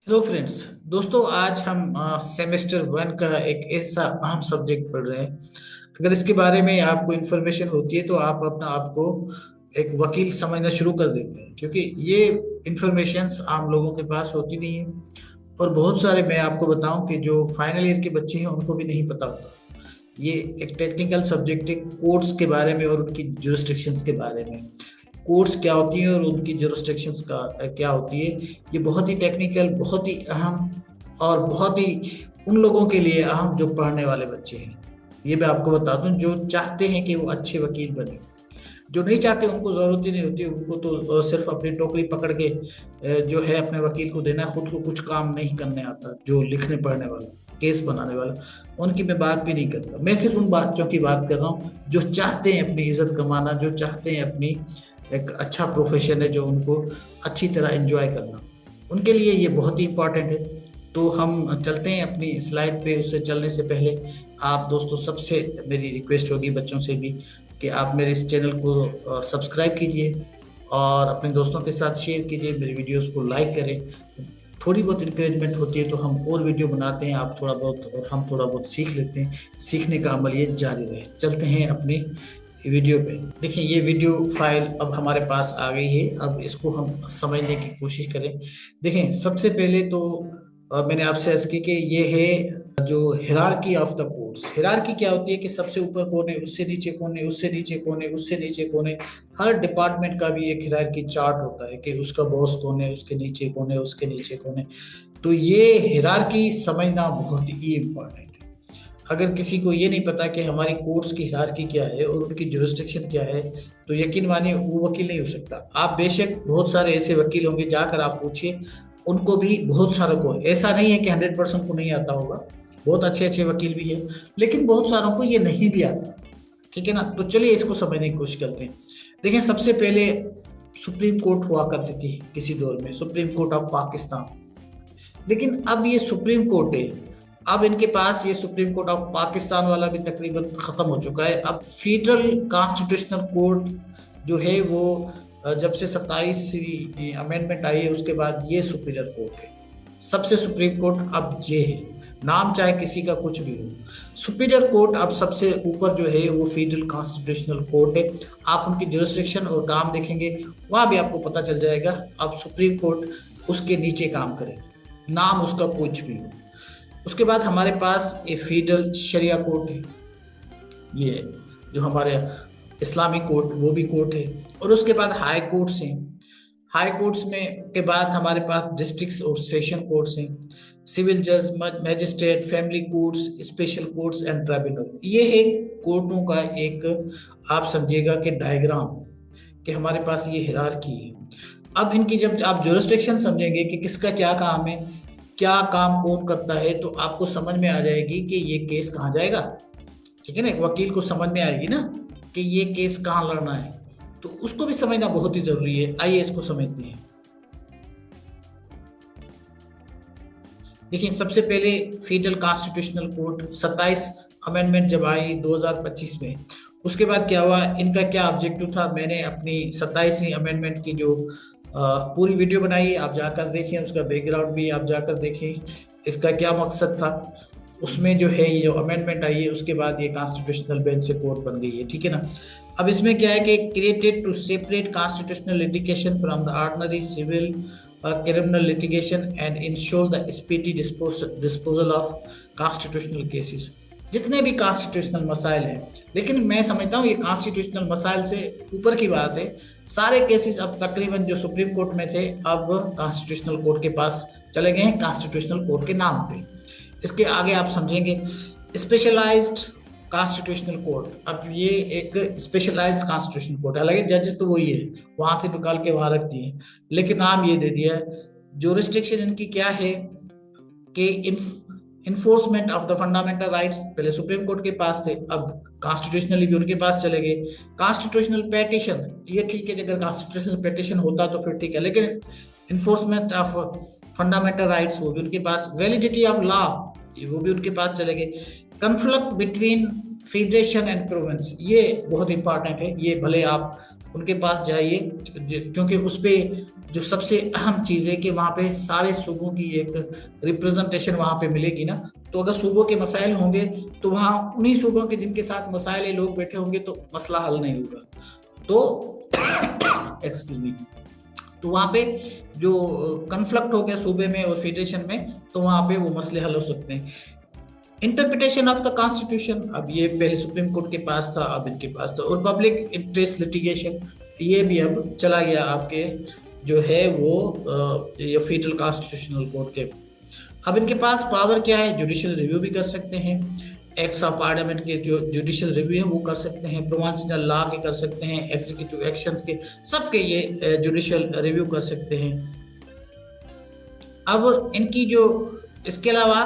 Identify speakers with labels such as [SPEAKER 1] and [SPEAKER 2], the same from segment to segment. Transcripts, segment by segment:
[SPEAKER 1] Hello friends. दोस्तों, आज हम सेमेस्टर वन का एक ऐसा अहम सब्जेक्ट पढ़ रहे हैं। अगर इसके बारे में आपको इन्फॉर्मेशन होती है तो आप अपना आपको एक वकील समझना शुरू कर देते हैं, क्योंकि ये इन्फॉर्मेशंस आम लोगों के पास होती नहीं है। और बहुत सारे, मैं आपको बताऊं कि जो फाइनल ईयर के बच्चे हैं उनको भी नहीं पता होता। ये एक टेक्निकल सब्जेक्ट है कोर्ट्स के बारे में और उनकी जुरिस्डिक्शंस के बारे में। कोर्ट्स क्या होती है और उनकी जुरिस्डिक्शंस का क्या होती है। ये बहुत ही टेक्निकल, बहुत ही अहम और बहुत ही उन लोगों के लिए अहम जो पढ़ने वाले बच्चे हैं। ये मैं आपको बता दूं, जो चाहते हैं कि वो अच्छे वकील बने। जो नहीं चाहते उनको जरूरत ही नहीं होती, उनको तो सिर्फ अपनी टोकरी पकड़ के जो है अपने वकील को देना, खुद को कुछ काम नहीं करने आता। जो लिखने पढ़ने वाला, केस बनाने वाला, उनकी मैं बात भी नहीं करता। मैं सिर्फ उन बच्चों की बात कर रहा हूँ जो चाहते हैं अपनी इज्जत कमाना, जो चाहते हैं अपनी एक अच्छा प्रोफेशन है जो उनको अच्छी तरह एंजॉय करना। उनके लिए ये बहुत ही इंपॉर्टेंट है। तो हम चलते हैं अपनी स्लाइड पे। उससे चलने से पहले आप दोस्तों, सबसे मेरी रिक्वेस्ट होगी बच्चों से भी कि आप मेरे इस चैनल को सब्सक्राइब कीजिए और अपने दोस्तों के साथ शेयर कीजिए, मेरी वीडियोस को लाइक करें। थोड़ी बहुत इंकरेजमेंट होती है तो हम और वीडियो बनाते हैं, आप थोड़ा बहुत और हम थोड़ा बहुत सीख लेते हैं। सीखने का अमल ये जारी रहे। चलते हैं अपनी वीडियो पे। देखिए, ये वीडियो फाइल अब हमारे पास आ गई है। अब इसको हम समझने की कोशिश करें। देखें, सबसे पहले तो मैंने आपसे अर्ज की कि ये है जो hierarchy of the courts. Hierarchy क्या होती है कि सबसे ऊपर कौन है, उससे नीचे कौन है, उससे नीचे कौन है, उससे नीचे कौन है। हर डिपार्टमेंट का भी एक हिरार्की चार्ट होता है कि उसका बॉस कौन है, उसके नीचे कौन है, उसके नीचे कौन है। तो ये हिरार्की समझना बहुत ही इम्पोर्टेंट है। अगर किसी को ये नहीं पता कि हमारी कोर्ट्स की हिरार्की क्या है और उनकी जुरिस्डिक्शन क्या है, तो यकीन मानिए वो वकील नहीं हो सकता। आप बेशक बहुत सारे ऐसे वकील होंगे, जाकर आप पूछिए, उनको भी बहुत सारों को, ऐसा नहीं है कि 100% को नहीं आता होगा। बहुत अच्छे अच्छे वकील भी हैं, लेकिन बहुत सारों को ये नहीं भी आता। ठीक है ना। तो चलिए इसको समझने की कोशिश करते हैं। देखिए, सबसे पहले सुप्रीम कोर्ट हुआ करती थी किसी दौर में, सुप्रीम कोर्ट ऑफ पाकिस्तान। लेकिन अब ये सुप्रीम कोर्ट है, अब इनके पास ये सुप्रीम कोर्ट ऑफ पाकिस्तान वाला भी तकरीबन खत्म हो चुका है। अब फेडरल कॉन्स्टिट्यूशनल कोर्ट जो है वो जब से 27वीं अमेंडमेंट आई है उसके बाद ये सुपीरियर कोर्ट है। सबसे सुप्रीम कोर्ट अब ये है, नाम चाहे किसी का कुछ भी हो। सुपीरियर कोर्ट अब सबसे ऊपर जो है वो फेडरल कॉन्स्टिट्यूशनल कोर्ट है। आप उनकी जुरिस्डिक्शन और काम देखेंगे, वहां भी आपको पता चल जाएगा। अब सुप्रीम कोर्ट उसके नीचे काम करे, नाम उसका कुछ भी हो। उसके बाद हमारे पास ये फेडरल शरिया कोर्ट है, ये जो हमारे इस्लामिक कोर्ट वो भी कोर्ट है। और उसके बाद हाई कोर्ट्स हैं। हाई कोर्ट्स में के बाद हमारे पास डिस्ट्रिक्ट्स और सेशन कोर्ट्स हैं। सिविल जज, magistrate, family courts, special courts and tribunal. ये है कोर्टों का एक, आप समझिएगा कि डायग्राम, कि हमारे पास ये हिरार्की है। अब इनकी जब आप जुरिस्डिक्शन समझेंगे कि किसका क्या काम है, क्या काम कौन करता है, तो आपको समझ में आ जाएगी कि ये केस कहाँ जाएगा। ठीक है ना। एक वकील को समझ में आएगी ना कि ये केस कहाँ लड़ना है, तो उसको भी समझना बहुत ही जरूरी है। आइए इसको समझते हैं। देखिए, सबसे पहले फेडरल कॉन्स्टिट्यूशनल कोर्ट 27 अमेंडमेंट जब आई 2025 में, उसके बाद क्या हुआ, इनका क्या ऑब्जेक्टिव था। मैंने अपनी 27वीं अमेंडमेंट की जो पूरी वीडियो बनाई, आप जाकर देखें, उसका बैकग्राउंड भी आप जाकर देखें, इसका क्या मकसद था। उसमें जो है ये जो अमेंडमेंट आई है उसके बाद ये कॉन्स्टिट्यूशनल बेंच से कोर्ट बन गई है। ठीक है ना। अब इसमें क्या है कि created to separate constitutional litigation from the ordinary civil criminal litigation and ensure the speedy disposal of constitutional cases. जितने भी कॉन्स्टिट्यूशनल मसाइल हैं, लेकिन मैं समझता हूँ ये कॉन्स्टिट्यूशनल मसाइल से ऊपर की बात है। सारे केसेस अब तकरीबन जो सुप्रीम कोर्ट में थे अब कॉन्स्टिट्यूशनल कोर्ट के पास चले गए हैं, कॉन्स्टिट्यूशनल कोर्ट के नाम पे। इसके आगे आप समझेंगे स्पेशलाइज्ड कॉन्स्टिट्यूशनल कोर्ट। अब ये एक स्पेशलाइज्ड कॉन्स्टिट्यूशनल कोर्ट है, हालांकि जजेस तो वही है, वहां से निकाल के वहां रख दिए, लेकिन नाम ये दे दिया है। जुरिस्डिक्शन इनकी क्या है कि enforcement of the fundamental rights. पहले सुप्रीम कोर्ट के पास थे, अब कॉन्स्टिट्यूशनली भी उनके पास चले गए। कॉन्स्टिट्यूशनल पेटिशन, ये ठीक है, अगर कॉन्स्टिट्यूशनल पेटिशन होता तो फिर ठीक है, लेकिन इन्फोर्समेंट ऑफ फंडामेंटल राइट्स वो भी उनके पास। वैलिडिटी ऑफ लॉ, वो भी उनके पास चले गए। Conflict between federation and province, ये बहुत इंपॉर्टेंट है। ये भले आप उनके पास जाइए, क्योंकि उस पे जो सबसे अहम चीज है कि वहाँ पे सारे सूबों की एक रिप्रेजेंटेशन वहाँ पे मिलेगी ना। तो अगर सूबों के मसाइल होंगे तो वहाँ उन्हीं सूबों के जिनके साथ मसाइल है लोग बैठे होंगे तो मसला हल नहीं होगा। तो एक्सक्यूज मी, तो वहाँ पे जो कन्फ्लिक्ट हो गया सूबे में और फेडरेशन में, तो वहाँ पे वो मसले हल हो सकते हैं। इंटरप्रिटेशन ऑफ द कॉन्स्टिट्यूशन, अब ये पहले सुप्रीम कोर्ट के पास था, अब इनके पास था। और पब्लिक इंटरेस्ट लिटिगेशन, ये भी अब चला गया आपके जो है वो ये फेडरल कॉन्स्टिट्यूशनल कोर्ट के। अब इनके पास पावर क्या है, जुडिशियल रिव्यू भी कर सकते हैं, एक्ट्स ऑफ पार्लियामेंट के जो जुडिशियल रिव्यू है वो कर सकते हैं, प्रोविंशियल लॉ के कर सकते हैं, एग्जीक्यूटिव एक्शंस के, सबके ये जुडिशियल रिव्यू कर सकते हैं। अब इनकी जो इसके अलावा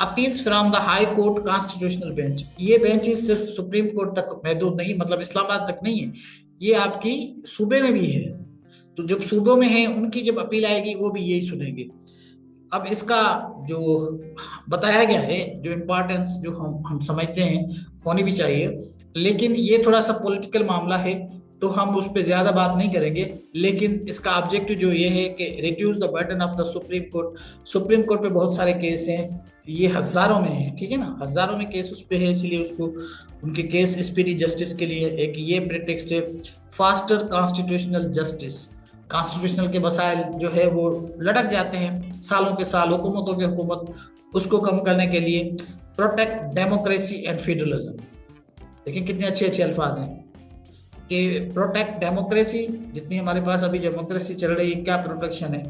[SPEAKER 1] appeals from the high court constitutional bench, ये बेंचेस सिर्फ सुप्रीम कोर्ट तक महदूद नहीं, मतलब इस्लामाबाद तक नहीं है, ये आपकी सूबे में भी है। तो जब सूबों में है उनकी जब अपील आएगी वो भी यही सुनेंगे। अब इसका जो बताया गया है, जो इम्पोर्टेंस जो हम समझते हैं होनी भी चाहिए, लेकिन ये थोड़ा सा पॉलिटिकल मामला है तो हम उस पर ज्यादा बात नहीं करेंगे। लेकिन इसका ऑब्जेक्टिव जो ये है कि reduce the burden of the supreme court. Supreme court पे बहुत सारे केस हैं, ये हजारों में है, ठीक है ना, हजारों में केस उस पे है, इसलिए उसको उनके केस स्पीडी जस्टिस के लिए एक ये प्रेटेक्स्ट है। फास्टर कॉन्स्टिट्यूशनल जस्टिस, कॉन्स्टिट्यूशनल के मसाइल जो है वो लटक जाते हैं सालों के साल, हुकूमतों के हुकूमत, उसको कम करने के लिए। प्रोटेक्ट डेमोक्रेसी एंड फेडरलिज्म, देखिए कितने अच्छे अच्छे अल्फाज हैं कि प्रोटेक्ट डेमोक्रेसी, जितनी हमारे पास अभी डेमोक्रेसी चल रही है, क्या प्रोटेक्शन है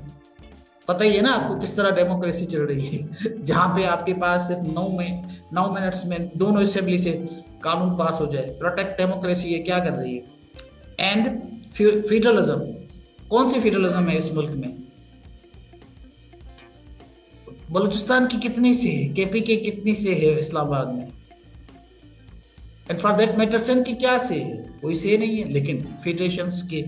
[SPEAKER 1] पता ही है ना आपको, किस तरह डेमोक्रेसी चल रही है जहां पे आपके पास सिर्फ 9 मिनट्स में दोनों असेंबली से कानून पास हो जाए। प्रोटेक्ट डेमोक्रेसी ये क्या कर रही है। एंड फेडरलिज्म, कौन सी फेडरलिज्म है इस मुल्क में, बलूचिस्तान की कितनी से है, केपी के कितनी से है इस्लामाबाद में, and for that matter Sindh की क्या से है, कोई से नहीं है, लेकिन फेडरेशंस के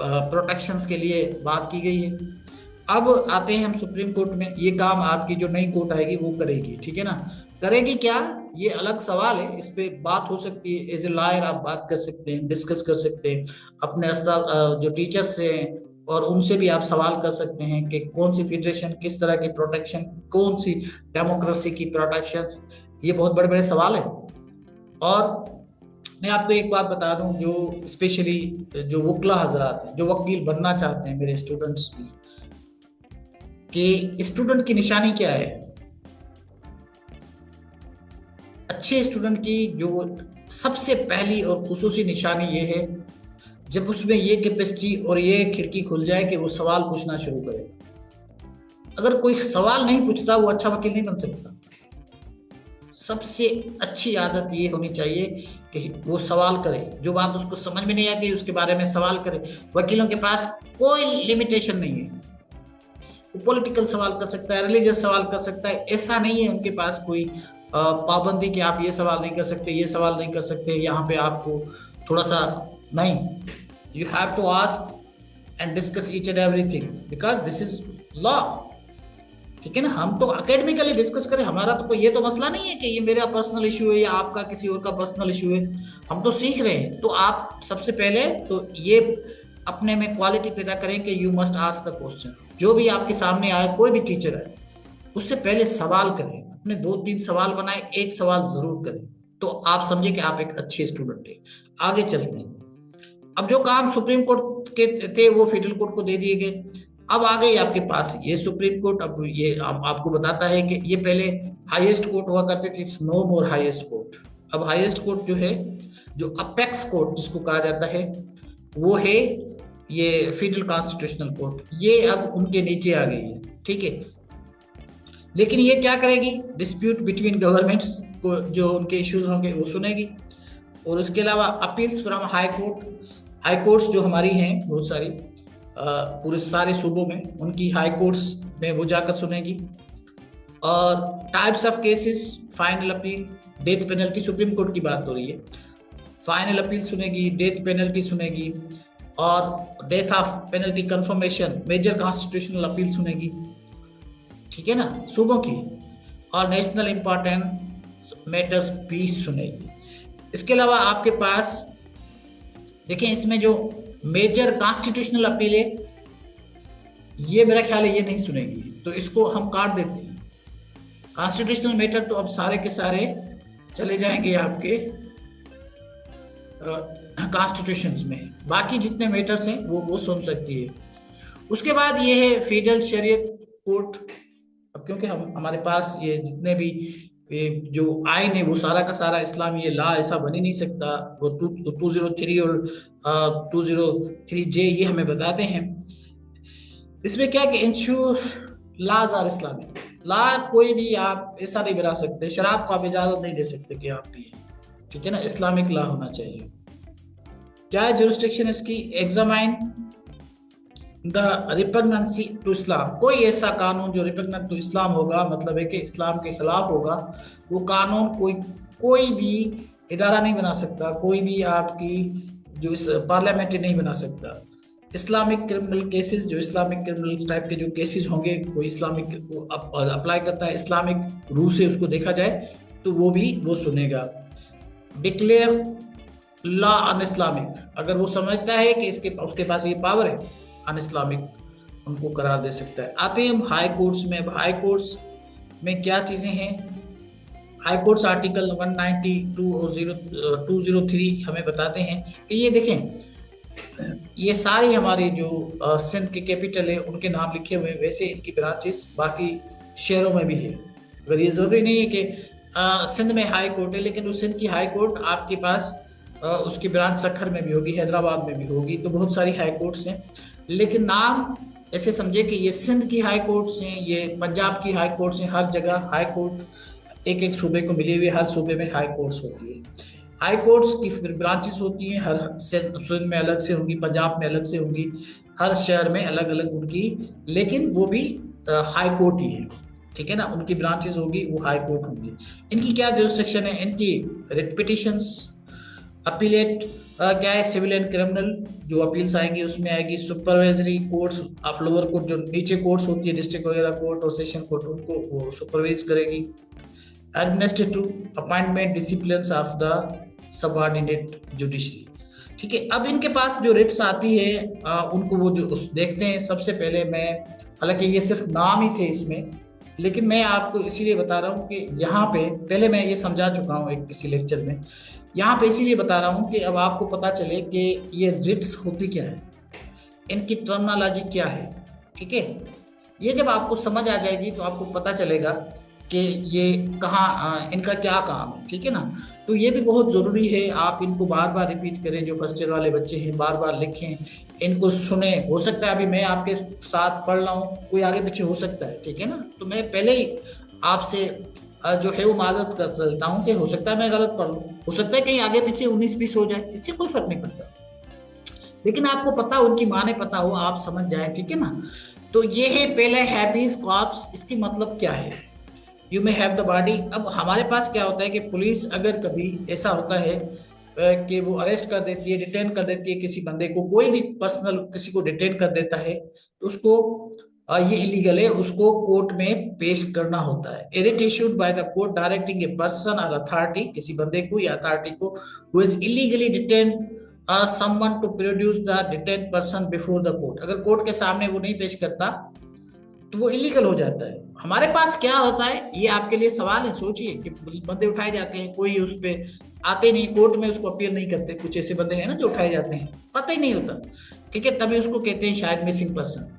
[SPEAKER 1] प्रोटेक्शंस के लिए बात की गई है। अब आते हैं हम सुप्रीम कोर्ट में, ये काम आपकी जो नई कोर्ट आएगी वो करेगी, ठीक है ना। करेगी क्या, ये अलग सवाल है, इस पे बात हो सकती है, एज ए लॉयर आप बात कर सकते हैं, डिस्कस कर सकते हैं अपने जो टीचर्स हैं और उनसे भी आप सवाल कर सकते हैं कि कौन सी फेडरेशन किस तरह की प्रोटेक्शन, कौन सी डेमोक्रेसी की प्रोटेक्शन, ये बहुत बड़े बड़े सवाल है। और मैं आपको एक बात बता दूं, जो स्पेशली जो वकला हजरात हैं, जो वकील बनना चाहते हैं, मेरे स्टूडेंट्स भी, कि स्टूडेंट की निशानी क्या है। अच्छे स्टूडेंट की जो सबसे पहली और खुसूसी निशानी ये है, जब उसमें ये कैपेसिटी और ये खिड़की खुल जाए कि वो सवाल पूछना शुरू करे। अगर कोई सवाल नहीं पूछता वो अच्छा वकील नहीं बन सकता। सबसे अच्छी आदत ये होनी चाहिए कि वो सवाल करे, जो बात उसको समझ में नहीं आती उसके बारे में सवाल करे। वकीलों के पास कोई लिमिटेशन नहीं है, वो पॉलिटिकल सवाल कर सकता है, रिलीजियस सवाल कर सकता है, ऐसा नहीं है उनके पास कोई पाबंदी कि आप ये सवाल नहीं कर सकते, ये सवाल नहीं कर सकते, यहाँ पे आपको थोड़ा सा नहीं, you have to ask and discuss each and everything because this is law, ठीक है ना। हम तो अकेडमिकली डिस्कस करें, हमारा तो कोई ये तो मसला नहीं है कि ये मेरा पर्सनल इशू है या आपका किसी और का पर्सनल इशू है, हम तो सीख रहे हैं। तो आप सबसे पहले तो ये अपने में क्वालिटी पैदा करें कि you must ask the question. जो भी आपके सामने आए, कोई भी टीचर आए, उससे पहले सवाल करें, अपने 2-3 सवाल बनाए, एक सवाल जरूर करें, तो आप समझे कि आप एक अच्छे स्टूडेंट हैं। आगे चलते हैं। अब जो काम सुप्रीम कोर्ट के थे वो फेडरल कोर्ट को दे दिए गए। अब आ गई आपके पास ये सुप्रीम कोर्ट। अब ये आपको बताता है कि ये पहले हाईएस्ट कोर्ट हुआ करते थे, it's no more highest court. अब हाईएस्ट कोर्ट जो है, जो अपेक्स कोर्ट जिसको कहा जाता है, वो है ये फेडरल कॉन्स्टिट्यूशनल कोर्ट, ये अब उनके नीचे आ गई है, ठीक है। लेकिन ये क्या करेगी, डिस्प्यूट बिटवीन गवर्नमेंट्स को, जो उनके इश्यूज होंगे वो सुनेगी। और उसके अलावा appeals from high court, high courts जो हमारी हैं बहुत सारी पूरे सारे सूबों में, उनकी हाई कोर्ट्स में वो जाकर सुनेगी। और types of cases, final appeal, death penalty, supreme court की बात हो रही है, फाइनल अपील सुनेगी, डेथ पेनल्टी सुनेगी, और death of penalty confirmation, major constitutional appeal सुनेगी, ठीक है ना, सूबों की। और नेशनल इंपॉर्टेंट मैटर्स भी सुनेगी। इसके अलावा आपके पास देखें इसमें जो मेजर कॉन्स्टिट्यूशनल अपील है, ये मेरा ख्याल है ये नहीं सुनेगी, तो इसको हम काट देते हैं। कॉन्स्टिट्यूशनल मैटर तो अब सारे के सारे चले जाएंगे आपके कॉन्स्टिट्यूशंस में, बाकी जितने मैटर्स हैं वो सुन सकती है। उसके बाद ये है फेडरल शरीयत कोर्ट। अब क्योंकि हमारे पास ये जितने भी ये जो आइन है वो सारा का सारा इस्लामी है, ला ऐसा बन ही नहीं सकता। वो 203 और 203J ये हमें बताते हैं। इसमें क्या कि इंश्योर लाज आर इस्लामिक, ला कोई भी आप ऐसा नहीं बना सकते, शराब को आप इजाजत नहीं दे सकते कि आप पिए, ठीक है ना, इस्लामिक ला होना चाहिए। क्या है जुरिस्डिक्शन इसकी? एग्जामाइन द रिपग्नेंसी टू इस्लाम, कोई ऐसा कानून जो रिपग्नेंट टू इस्लाम होगा, मतलब है कि इस्लाम के खिलाफ होगा, वो कानून कोई भी इदारा नहीं बना सकता, कोई भी आपकी जो इस पार्लियामेंट नहीं बना सकता। इस्लामिक क्रिमिनल केसेस, जो इस्लामिक क्रिमिनल टाइप के जो केसेस होंगे, कोई इस्लामिक अप्लाई करता है, इस्लामिक रूल से उसको देखा जाए तो वो सुनेगा। डिक्लेयर लॉ अन इस्लामिक, अगर वो समझता है कि उसके पास ये पावर है, अन इस्लामिक उनको करार दे सकता है। आते हैं हाई कोर्ट्स में। अब हाई कोर्ट्स में क्या चीजें हैं? हाई कोर्ट्स आर्टिकल 192 और 203 हमें बताते हैं कि ये देखें, ये सारी हमारी जो सिंध के कैपिटल है उनके नाम लिखे हुए हैं, वैसे इनकी ब्रांचेस बाकी शहरों में भी है। अगर ये जरूरी नहीं है कि सिंध में हाई कोर्ट है, लेकिन उस सिंध की हाई कोर्ट आपके पास उसकी ब्रांच सखर में भी होगी, हैदराबाद में भी होगी, तो बहुत सारी हाई कोर्ट्स हैं। लेकिन नाम ऐसे समझे कि ये सिंध की हाई कोर्ट्स हैं, ये पंजाब की हाई कोर्ट्स हैं, हर जगह हाई कोर्ट एक एक सूबे को मिली हुई, हर सूबे में हाई कोर्ट्स होती है। हाई कोर्ट्स की फिर ब्रांचेस होती हैं, हर सिंध में अलग से होंगी, पंजाब में अलग से होंगी, हर शहर में अलग अलग उनकी, लेकिन वो भी हाई कोर्ट ही है, ठीक है ना, उनकी ब्रांचेस होगी, वो हाई कोर्ट होंगी। इनकी क्या जुरिस्डिक्शन है? इनकी रिट पिटिशंस, अपीलेट क्या है, सिविल एंड क्रिमिनल जो अपील्स आएंगी उसमें आएगी। Supervisory courts of lower court, जो नीचे कोर्ट्स होती है, डिस्ट्रिक्ट वगैरह कोर्ट और सेशन कोर्ट, उनको वो सुपरवाइज करेगी। Administrative appointment discipline of the subordinate judiciary, ठीक है। अब इनके पास जो रिट्स आती है उनको वो जो देखते हैं। सबसे पहले मैं, हालांकि ये सिर्फ नाम ही थे इसमें, लेकिन मैं आपको इसीलिए बता रहा हूँ कि यहाँ पे पहले मैं ये समझा चुका हूँ एक किसी लेक्चर में, यहाँ पे इसीलिए बता रहा हूँ कि अब आपको पता चले कि ये रिट्स होती क्या है, इनकी टर्मिनोलॉजी क्या है, ठीक है। ये जब आपको समझ आ जाएगी तो आपको पता चलेगा कि ये कहाँ इनका क्या काम है, ठीक है ना। तो ये भी बहुत ज़रूरी है, आप इनको बार बार रिपीट करें। जो फर्स्ट ईयर वाले बच्चे हैं बार बार लिखें, इनको सुने। हो सकता है अभी मैं आपके साथ पढ़ रहा हूँ, कोई आगे पीछे हो सकता है, ठीक है ना, तो मैं पहले ही आपसे जो है वो माजरत कर चलता हूँ कि हो सकता है मैं गलत पढ़ लूँ, हो सकता है कहीं आगे पीछे 19-20 हो जाए, इससे कोई फर्क नहीं पड़ता। लेकिन आपको पता हो, उनकी माने पता हो, आप समझ जाए, ठीक है ना। तो ये है पहले हैबीज कॉर्प्स। इसकी मतलब क्या है? You may have the body. अब हमारे पास क्या होता है कि पुलिस अगर कभी ऐसा होता है कि वो अरेस्ट कर देती है, डिटेन कर देती है किसी बंदे को, कोई भी पर्सनल किसी को डिटेन कर देता है, तो उसको ये इलीगल है, उसको कोर्ट में पेश करना होता है। It issued by the court directing a person और अथॉरिटी, किसी बंदे को या अथॉरिटी को, who is illegally detain someone to produce the detain person before the court. अगर कोर्ट के सामने वो नहीं पेश करता तो वो इलीगल हो जाता है। हमारे पास क्या होता है, ये आपके लिए सवाल है, सोचिए कि बंदे उठाए जाते हैं, कोई उस पर आते नहीं, कोर्ट में उसको अपीयर नहीं करते। कुछ ऐसे बंदे हैं ना जो उठाए जाते हैं, पता ही नहीं होता, ठीक है, तभी उसको कहते हैं शायद मिसिंग पर्सन।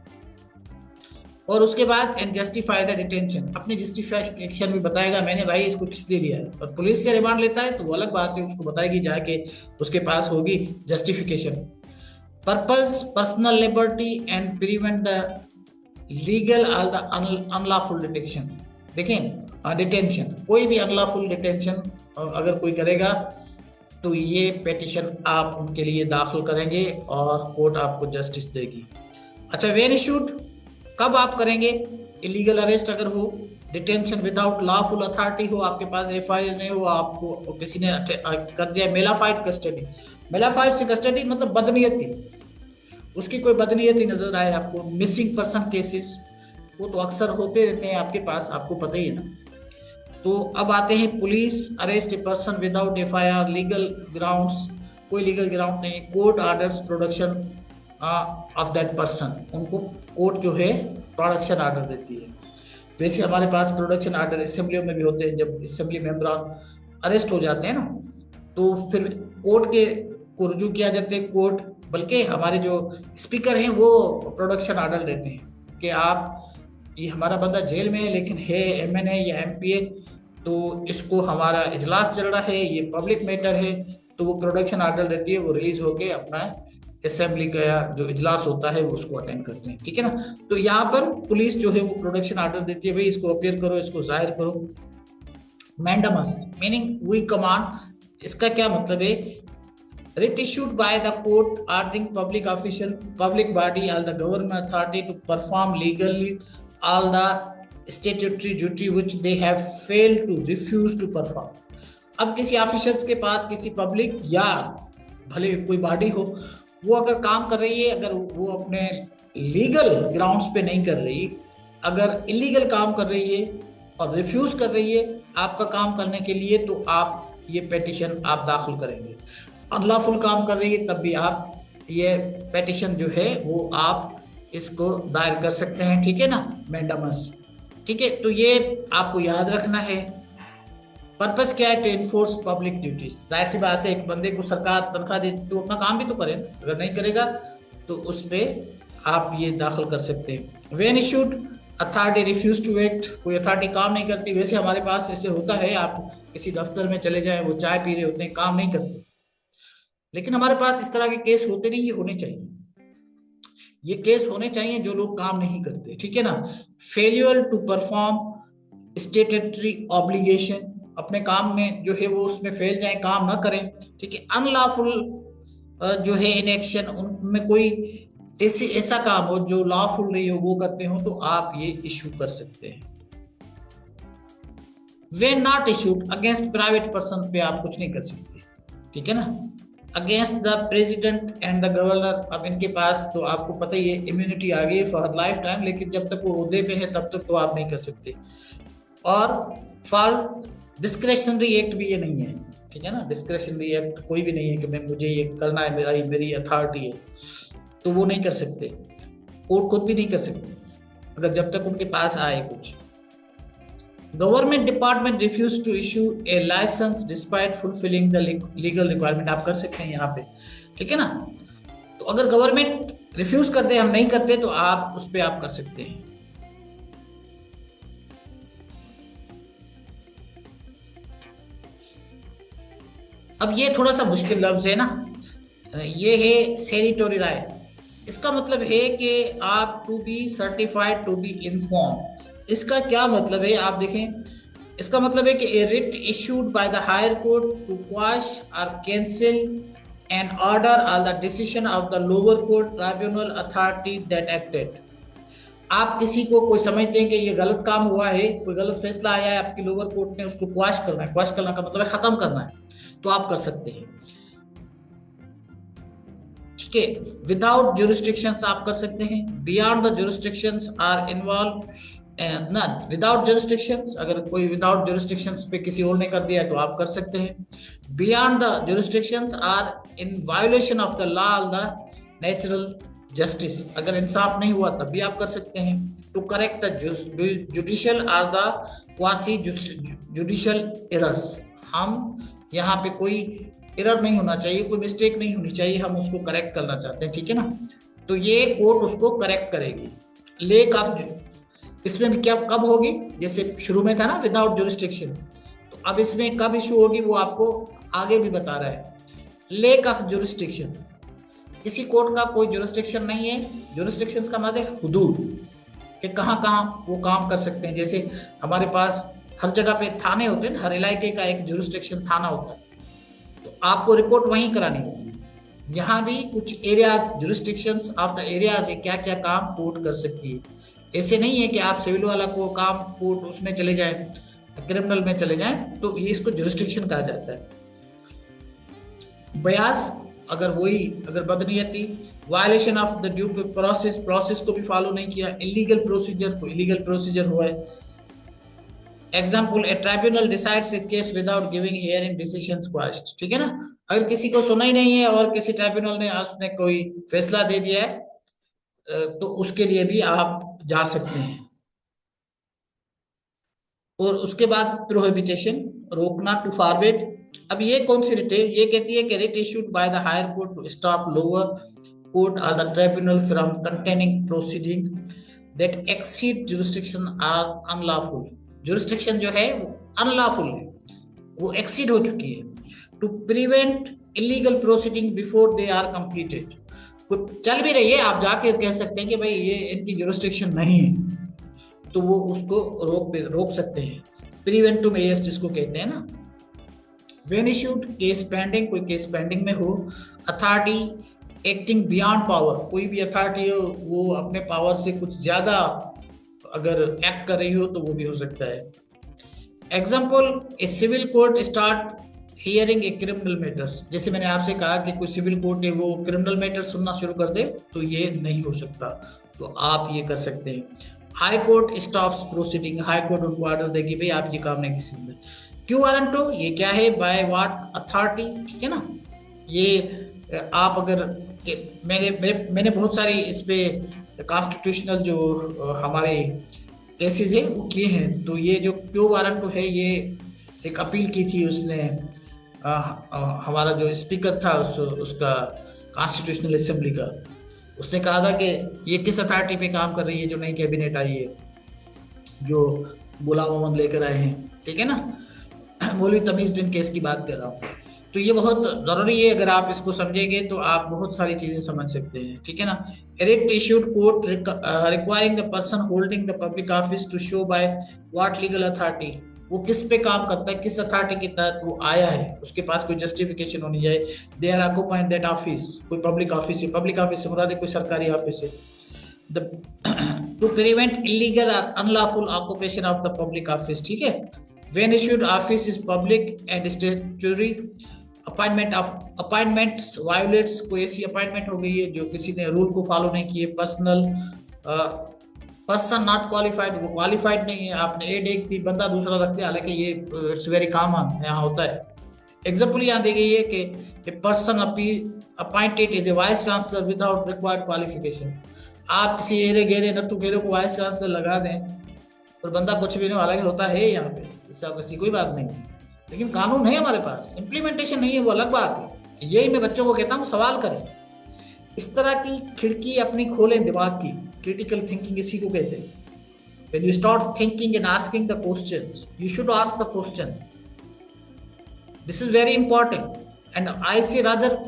[SPEAKER 1] और उसके बाद एंड जस्टिफाई द डिटेंशन, अपनी जस्टिफिकेशन भी बताएगा, मैंने भाई इसको किस लिए लिया है। और पुलिस से रिमांड लेता है तो वो अलग बात है, उसको बताएगी जाके, उसके पास होगी justification. Purpose personal liberty and prevent the legal all the unlawful detention. देखें डिटेंशन, कोई भी अनलॉफुल डिटेंशन अगर कोई करेगा तो ये पेटिशन आप उनके लिए दाखिल करेंगे और कोर्ट आपको जस्टिस देगी। अच्छा, वेन इशूड, कब आप करेंगे? इलीगल अरेस्ट अगर हो, डिटेंशन विदाउट लॉफुल अथॉरिटी हो, आपके पास एफआईआर नहीं हो, आपको किसी ने कर दिया मेलाफाइड कस्टडी। मेलाफाइड से कस्टडी मतलब बदनीयती, उसकी कोई बदनीयती नजर आए आपको। मिसिंग पर्सन केसेस, वो तो अक्सर होते रहते हैं आपके पास, आपको पता ही है ना। तो अब आते हैं police arrest a person without FIR legal grounds कोई लीगल ग्राउंड नहीं, court orders production of that person, उनको कोर्ट जो है प्रोडक्शन ऑर्डर देती है। वैसे हमारे पास प्रोडक्शन ऑर्डर असेंबलियों में भी होते हैं, जब असेंबली मेंबर अरेस्ट हो जाते हैं ना, तो फिर कोर्ट के को रुजू किया जाता है कोर्ट, बल्कि हमारे जो स्पीकर हैं वो प्रोडक्शन ऑर्डर देते हैं कि आप, ये हमारा बंदा जेल में है लेकिन है एमएनए या एमपीए, तो इसको हमारा इजलास चल रहा है, ये पब्लिक मैटर है, तो वो प्रोडक्शन ऑर्डर देती है, वो रिलीज होके अपना असेंबली का जो इजलास होता है वो उसको अटेंड करते हैं, ठीक है ना। तो यहाँ पर पुलिस जो है वो प्रोडक्शन ऑर्डर देती है, भाई इसको अपियर करो, इसको जाहिर करो। मैंडामस मीनिंग वी कमांड, इसका क्या मतलब है, writ issued by the court ordering public official, public body or the government authority to perform legally all the statutory duty which they have failed to refuse to perform। अब किसी officials के पास किसी public या भले कोई body हो, वो अगर काम कर रही है, अगर वो अपने लीगल ग्राउंड्स पे नहीं कर रही, अगर इलीगल काम कर रही है और रिफ्यूज कर रही है आपका काम करने के लिए, तो आप ये पेटिशन आप दाखिल करेंगे। अनलॉफुल काम कर रही है तब भी आप ये पेटिशन जो है वो आप इसको दायर कर सकते हैं, ठीक है ना, मैंडामस, ठीक है। तो ये आपको याद रखना है। पर्पस क्या है, टू एनफोर्स पब्लिक ड्यूटीज। जाहिर सी बात है, एक बंदे को सरकार तनख्वाह देती तो अपना काम भी तो करे, अगर नहीं करेगा तो उस पर आप ये दाखिल कर सकते हैं। When issued authority refuse to act, कोई अथॉरिटी काम नहीं करती। वैसे हमारे पास ऐसे होता है, आप किसी दफ्तर में चले जाएं, वो चाय पी रहे होते हैं, काम नहीं करते, लेकिन हमारे पास इस तरह के केस होते नहीं, ये होने चाहिए, ये केस होने चाहिए जो लोग काम नहीं करते, ठीक है ना। Failure to perform statutory obligation, अपने काम में जो है वो उसमें फेल जाए, काम ना करें, ठीक है। अनलॉफुल जो है इनएक्शन, उनमें कोई ऐसा काम हो जो लॉफुल नहीं हो, वो करते हो, तो आप ये इशू कर सकते हैं। When not issued against private person पे आप कुछ नहीं कर सकते, ठीक है ना। Against the president and the governor, अब इनके पास तो आपको पता ही है इम्यूनिटी आ गई है फॉर लाइफ टाइम, लेकिन जब तक वो ओहदे पे है तब तक तो आप नहीं कर सकते। और फॉर डिस्क्रेशनरी एक्ट भी ये नहीं है, ठीक है ना। डिस्क्रेशनरी एक्ट कोई भी नहीं है कि मैं मुझे ये करना है, मेरी अथॉरिटी है, तो वो नहीं कर सकते, कोर्ट खुद भी नहीं कर सकते अगर जब तक उनके पास आए कुछ। Government department refuse to issue a licence despite fulfilling the legal requirement, आप कर सकते हैं यहाँ पे, ठीक है ना। तो अगर गवर्नमेंट रिफ्यूज कर दे, हम नहीं करते, तो आप उस पर आप कर सकते हैं। अब ये थोड़ा सा मुश्किल लफ्ज है ना, ये है सेरिटोरी राइट। इसका मतलब है कि आप to be certified to be inform. इसका क्या मतलब है, आप देखें, इसका मतलब है कि a writ issued by the higher court to quash और कैंसिल एन ऑर्डर और the decision of the lower court tribunal authority that acted. आप किसी को कोई समझते हैं कि ये गलत काम हुआ है, कोई गलत फैसला आया है आपकी लोअर कोर्ट ने, उसको क्वाश करना है, क्वाश करना का मतलब है खत्म करना है, तो आप कर सकते हैं, ठीक है। विदाउट ज्यूरिसडिक्शंस आप कर सकते हैं। Beyond the jurisdictions are involve ना, विदाउट ज्यूरिसडिक्शंस, अगर कोई विदाउट ज्यूरिसडिक्शंस पे किसी और ने कर दिया है तो आप कर सकते हैं। Beyond the jurisdictions or in violation of the law of the natural justice, अगर इंसाफ नहीं हुआ तब भी आप कर सकते हैं। टू करेक्ट द जुडिशियल और द क्वासी जुडिशियल एरर्स, हम यहाँ पे कोई एरर नहीं होना चाहिए, कोई मिस्टेक नहीं होनी चाहिए, हम उसको करेक्ट करना चाहते हैं, ठीक है ना। तो ये कोर्ट उसको करेक्ट करेगी। लेक ऑफ, इसमें भी क्या कब होगी, जैसे शुरू में था ना विदाउट ज्यूरिसडिक्शन, तो अब इसमें कब इशू होगी वो आपको आगे भी बता रहा है। लेक ऑफ ज्यूरिसडिक्शन, किसी कोर्ट का कोई ज्यूरिसडिक्शन नहीं है। ज्यूरिसडिक्शंस का मतलब है हुदूद, कि कहाँ कहाँ वो काम कर सकते हैं। जैसे हमारे पास हर जगह पे थाने होते हैं, हर इलाके का एक ज्यूरिसडिक्शन थाना होता है, तो आपको रिपोर्ट वहीं करानी होगी। यहाँ भी कुछ एरियाज, ज्यूरिसडिक्शंस ऑफ द एरियाज है, क्या क्या काम कोर्ट कर सकती है। ऐसे नहीं है कि आप सिविल वाला को काम कोर्ट उसमें चले जाएं, क्रिमिनल में चले जाएं, तो ये इसको ज्यूरिसडिक्शन कहा जाता है। बयास, अगर बदनीयती, violation of the due process को भी फॉलो नहीं किया, इलीगल प्रोसीजर, को इलीगल प्रोसीजर हुआ है। Example, a tribunal decides a case without giving hearing decisions quashed, ठीक है ना। अगर किसी को सुना ही नहीं है और किसी ट्राइब्यूनल ने उसने कोई फैसला दे दिया है, तो उसके लिए भी आप जा सकते हैं। और उसके बाद प्रोहिबिटेशन, रोकना, टू फॉरबिड। अब ये कौन सी रिट है? ये कहती है कि writ issued by the higher court to stop lower court और the tribunal from containing proceeding that exceed jurisdiction or unlawful. Jurisdiction जो है वो अनलॉफुल है, वो एक्सीड हो चुकी है। To prevent illegal proceeding before they are completed. चल भी रही है, आप जाके कह सकते हैं कि भाई ये इनकी जुरिस्डिक्शन नहीं है, तो वो उसको रोक सकते हैं। प्रिवेंटिव मेजर्स जिसको कहते हैं ना। व्हेन इश्यूड केस पेंडिंग, कोई केस पेंडिंग में हो। अथॉरिटी एक्टिंग बियॉन्ड पावर, कोई भी अथॉरिटी हो वो अपने पावर से कुछ ज्यादा अगर एक्ट कर रही हो तो वो भी हो सकता है। Example, a civil court start hearing a criminal matters. जैसे मैंने आपसे कहा कि कोई सिविल कोर्ट है वो क्रिमिनल मैटर सुनना शुरू कर दे, तो ये नहीं हो सकता, तो आप ये कर सकते हैं। High court stops proceeding, high court उनको ऑर्डर देगी भाई आप ये काम नहीं किसी में। क्यों वारंट हो, ये क्या है? बाय व्हाट अथॉरिटी, ठीक है ना। ये आप अगर मैंने बहुत सारी इस पे कॉन्स्टिट्यूशनल जो हमारे केसेस है वो किए हैं। तो ये जो क्यों वारंट है, ये एक अपील की थी उसने, हमारा जो स्पीकर था उसका कॉन्स्टिट्यूशनल असेंबली का, उसने कहा था कि ये किस अथॉरिटी पे काम कर रही है जो नई कैबिनेट आई है, जो गुलाम मोहम्मद लेकर आए हैं, ठीक है ना। मौलवी तमीज़ुद्दीन केस की बात कर रहा हूँ। तो ये बहुत ज़रूरी है, अगर आप इसको समझेंगे तो आप बहुत सारी चीज़ें समझ सकते हैं, ठीक है ना। Writ issued court requiring the person holding the public office to show by what legal authority, वो किस पे काम करता है, किस अथॉरिटी के तहत वो आया है, उसके पास कोई जस्टिफिकेशन होनी चाहिए। They are occupying that office, कोई पब्लिक ऑफिस है, पब्लिक ऑफिस से मुराद कोई सरकारी ऑफिस है। द टू प्रिवेंट इलीगल और unlawful occupation of the public office, ठीक है। When issued office is public and statutory appointments violates, कोई ऐसी अपॉइंटमेंट हो गई है जो किसी ने रूल को फॉलो नहीं किए। पर्सन नॉट क्वालिफाइड, वो क्वालिफाइड नहीं है, आपने एड एक दी, बंदा दूसरा रख दिया, हालांकि ये इट्स वेरी कॉमन यहाँ होता है। एग्जाम्पल यहाँ दी गई है कि person appointed as a vice chancellor without required qualification. आप किसी एरे गेरे नत्थु खेरे को वाइस चांसलर लगा दें और बंदा कुछ भी नहीं, हालांकि होता है यहाँ पे, इससे ऐसी कोई बात नहीं है, लेकिन कानून है हमारे पास, इम्प्लीमेंटेशन नहीं है, वो अलग बात है। यही मैं बच्चों को कहता हूँ, सवाल करें, इस तरह की खिड़की अपनी खोलें दिमाग की। क्रिटिकल थिंकिंग इसी को कहते हैं। When you start thinking and asking the questions, you should ask the question. This is very important, and I say rather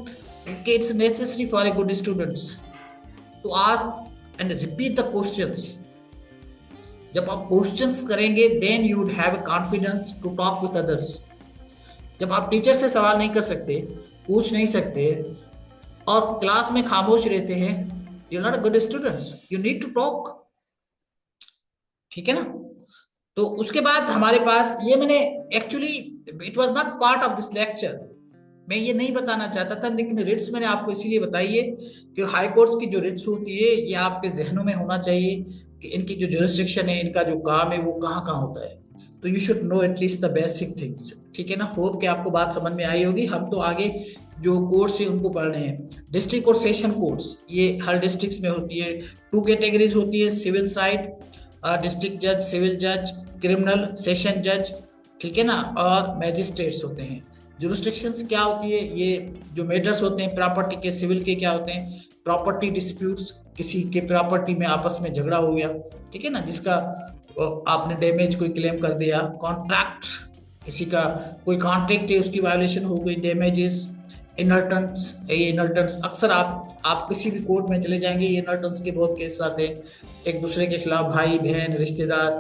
[SPEAKER 1] it's necessary for a good students to ask and repeat the questions. जब आप questions करेंगे then you would have a confidence to talk with others. जब आप teacher से सवाल नहीं कर सकते, पूछ नहीं सकते और क्लास में खामोश रहते हैं, you're not a good students, you need to talk, ठीक है ना। तो उसके बाद हमारे पास ये, मैंने actually it was not part of this lecture, मैं ये नहीं बताना चाहता था, लेकिन रिट्स मैंने आपको इसीलिए बताई है कि हाई कोर्ट्स की जो रिट्स होती है ये आपके जहनों में होना चाहिए कि इनकी जो जुरिस्डिक्शन है, इनका जो काम है वो कहाँ कहाँ होता है। तो you should know at least the basic things, ठीक है ना। होप कि आपको बात समझ में आई होगी। हम तो आगे जो कोर्ट्स है उनको पढ़ रहे हैं। डिस्ट्रिक्ट और सेशन कोर्ट्स ये हर डिस्ट्रिक्ट में होती है। 2 कैटेगरीज होती है, सिविल साइड, डिस्ट्रिक्ट जज, सिविल जज, क्रिमिनल, सेशन जज, ठीक है ना, और मैजिस्ट्रेट्स होते हैं। जुरिस्डिक्शंस क्या होती है, ये जो मैटर्स होते हैं प्रॉपर्टी के, सिविल के क्या होते हैं, प्रॉपर्टी डिस्प्यूट्स, किसी के प्रॉपर्टी में आपस में झगड़ा हो गया, ठीक है ना, जिसका आपने डैमेज कोई क्लेम कर दिया। कॉन्ट्रैक्ट, किसी का कोई कॉन्ट्रैक्ट है उसकी वायलेशन हो गई, डैमेजेस। इनहेरिटेंस, ये इनहेरिटेंस अक्सर आप किसी भी कोर्ट में चले जाएंगे, ये इनहेरिटेंस के बहुत केस आते हैं। एक दूसरे के खिलाफ भाई बहन रिश्तेदार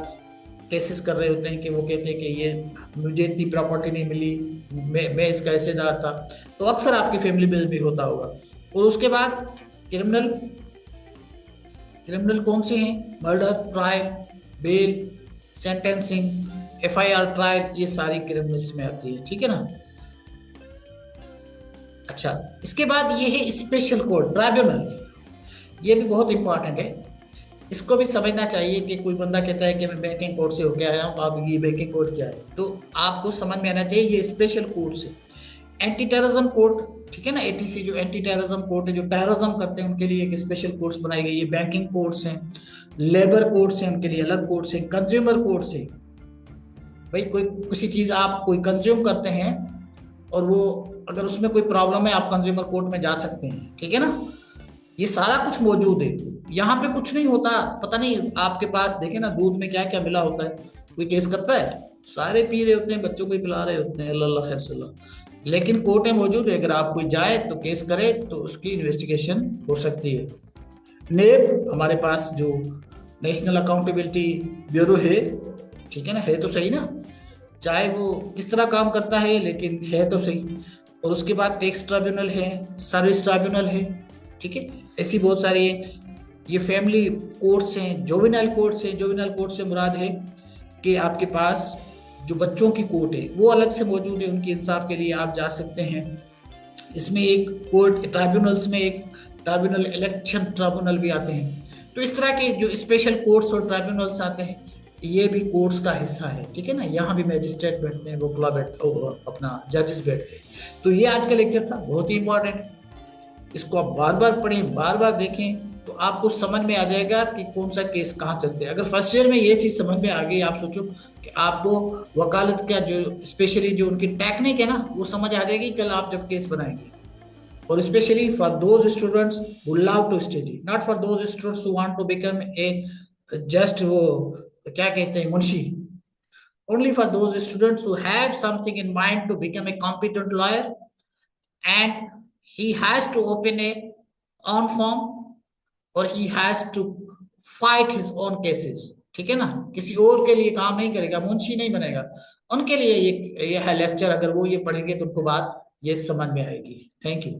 [SPEAKER 1] केसेस कर रहे होते हैं कि वो कहते हैं कि ये मुझे इतनी प्रॉपर्टी नहीं मिली, मैं इसका हिस्सेदार था। तो अक्सर आपकी फैमिली में भी होता होगा। और उसके बाद क्रिमिनल कौन से हैं, murder, trial, bail, sentencing, FIR, trial, ये सारी क्रिमिनल्स में आती है, ठीक है ना। अच्छा, इसके बाद ये है स्पेशल कोर्ट, ट्राइब्यूनल। ये भी बहुत इंपॉर्टेंट है। इसको भी समझना चाहिए कि कोई बंदा कहता है कि मैं बैंकिंग कोर्ट से होके आया हूँ, तो आप ये बैंकिंग कोर्ट क्या है, तो आपको समझ में आना चाहिए ये स्पेशल कोर्ट है। एंटी टेररिज्म कोर्ट, ठीक है ना, एटीसी जो एंटी टेररिज्म कोर्ट है, जो टेररिज्म करते हैं उनके लिए एक स्पेशल कोर्ट्स बनाई गई है। बैंकिंग कोर्ट्स हैं, लेबर कोर्ट्स हैं, उनके लिए अलग कोर्ट्स हैं, कंज्यूमर कोर्ट्स है। भाई कोई किसी चीज आप कोई कंज्यूम करते हैं और वो अगर उसमें कोई प्रॉब्लम है, आप कंज्यूमर कोर्ट में जा सकते हैं, ठीक है ना। ये सारा कुछ मौजूद है। यहाँ पे कुछ नहीं होता, पता नहीं आपके पास देखे ना दूध में क्या क्या मिला होता है, कोई केस करता है? सारे पी रहे होते हैं, बच्चों को ही पिला रहे होते हैं, अल्लाह खैर सल्ला। लेकिन कोर्टें मौजूद है, अगर आप कोई जाए तो केस करे तो उसकी इन्वेस्टिगेशन हो सकती है। नेब हमारे पास जो नेशनल अकाउंटेबिलिटी ब्यूरो है, ठीक है ना, है तो सही ना, चाहे वो किस तरह काम करता है लेकिन है तो सही। और उसके बाद टैक्स ट्राइब्यूनल है, सर्विस ट्राइब्यूनल है, ठीक है, ऐसी बहुत सारी है। ये फैमिली कोर्ट्स हैं, जोविनल कोर्ट्स हैं। जोविनल कोर्ट से मुराद है कि आपके पास जो बच्चों की कोर्ट है वो अलग से मौजूद है, उनके इंसाफ के लिए आप जा सकते हैं। इसमें एक कोर्ट ट्राइब्यूनल्स में एक ट्राइब्यूनल इलेक्शन ट्राइब्यूनल भी आते हैं। तो इस तरह के जो स्पेशल कोर्ट्स और ट्राइब्यूनल्स आते हैं ये भी कोर्ट्स का हिस्सा है, ठीक है ना। यहाँ भी मैजिस्ट्रेट बैठते हैं, वकला बैठते, अपना जजेस बैठते हैं। तो ये आज का लेक्चर था, बहुत ही इंपॉर्टेंट। इसको आप बार बार पढ़ें, बार बार देखें, तो आपको समझ में आ जाएगा कि कौन सा केस कहाँ चलते हैं। अगर फर्स्ट ईयर में ये चीज समझ में आ गई, आप सोचो कि आपको वकालत का जो स्पेशली जो उनकी टेक्निक है ना वो समझ आ जाएगी कल आप जब केस बनाएंगे। और specially for those students who love to study, not for those students who want to become a just वो क्या कहते हैं Munshi, only for those students who have something in mind to become a competent lawyer, and he has to open a own firm और he has to fight his own cases, ठीक है ना, किसी और के लिए काम नहीं करेगा, मुंशी नहीं बनेगा। उनके लिए ये है लेक्चर, अगर वो ये पढ़ेंगे तो उनको बात ये समझ में आएगी। Thank you.